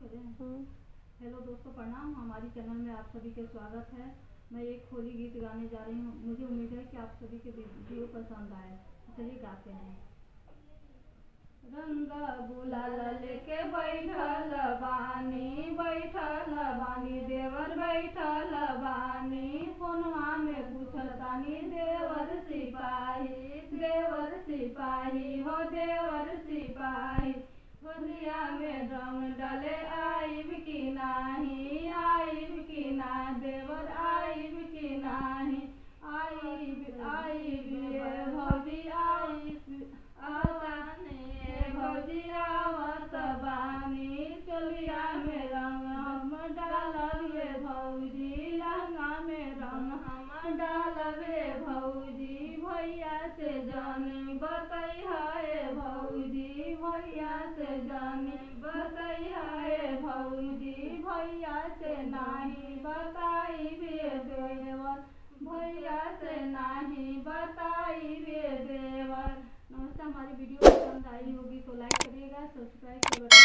करें। हेलो दोस्तों, प्रणाम। हमारी चैनल में आप सभी का स्वागत है। मैं एक होली गीत गाने जा रही हूँ। मुझे उम्मीद है कि आप सभी के वीडियो पसंद आए। चलिए गाते हैं। रंग गुलाल लेके बैठल बानी देवर बैठल बानी, फोनवा में पूछतानी देवर सिपाही हो देवर सिपाही, होलिया में रंग डाले आइब की नाही देवर आइब की नाही, आइब ये भौजी भौजी आवत बानी, चोलिया में रंग हम डालब ये भौजी, लहंगा में रंग हम डालब ये भौजी, भैया से जानी बतई है भौजी, भैया से जानी बतई है भौजी, भैया से नहीं बताई बे देवर, भैया से नहीं बताई बे देवर। नमस्ते। हमारी वीडियो पसंद आई होगी तो लाइक करिएगा, सब्सक्राइब के बटन